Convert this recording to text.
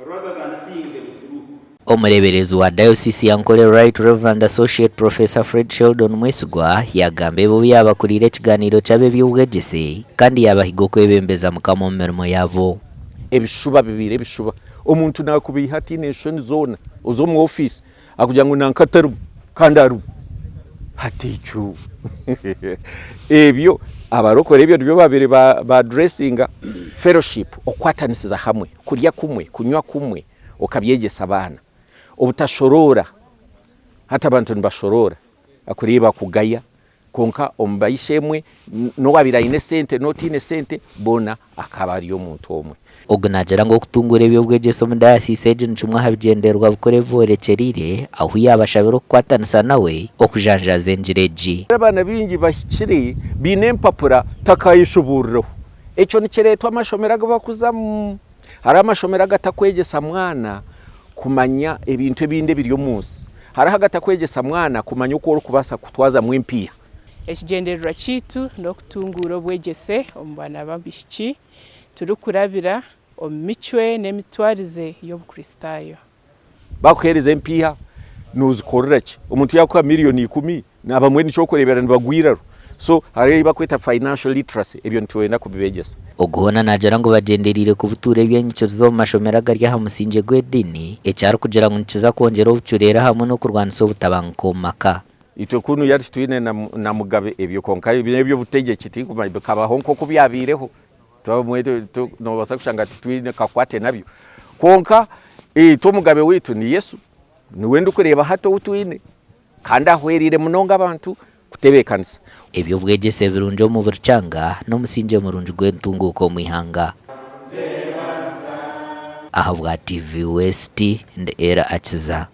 rather than seeing them through. Omuleberezi wa Diocese ya Ankore Right Reverend Associate Professor Fred Sheldon Mwesigwa yagambe bo yabakulira ekiganiro kyabe by'obwegyese kandi yabahiga kwebembeza mukama omumirimo yabo. Ebishuba bibiri ebishuba omuntu nakubiha ati nation zone ozo mu office akugira ngo nankataru kandaru hatichu ebyo abarokore ebyo byo babiri ba dressinga fellowship okwatanisiza hamwe kurya kumwe kunywa kumwe okabyegesa abana obutashorora hata abantu nibashorora akuriba kugaya konka ombayishemwe no wabira inesente not inesente bona akaba ari omuntu omwe ogunagera ngo kutungura ebyobwegyese mu diocese ejin chumwa habigenderwa bukore vorecherire aho yabashabira okwatanisa nawe okujanjaza enjireji abana bingi bashikire binempapura takayishuburiro echo nikiretwa amashomera gabakuzamu hari amashomera gatakwegesa mwana kumanya ebintu ebinde biri omunsi hari hagatakwegesa mwana kumanya uko okubasa kutwaza mwempiya ekigendererwa kitu n'okutungura obwegyese omu bana b'abishiki turukurabira omu micwe n'emitwarize y'obukristayo bakuhereza empiha nuzikorera ki omuntu yakuha miliyoni 10 nabamwe nico kurebera nibagwiraro so hari bakweta financial literacy ebyo ntwenda kubibegesa oguhona najera ngo bagenderire ku buture byenyico zo mashomera gari ha musinje gw'edini ecyari kugira ngo nkiza kongera obucurera hamwe no kurwanisa obutabanko maka ito kunu yari twine na mugabe ebyo konka ebyo butegeki tikuma bikabaho nko kubyabireho twamwe no basakushanga twine kakwate nabyo konka to mugabe witu ni Yesu niwe ndukureba hato utwine kandi ahwerire munonga abantu kutebekanisa ebyo bwegese birunjo mu burcanga no musinje murunji gwentunguko mwihanga aha bwa TV West and era akiza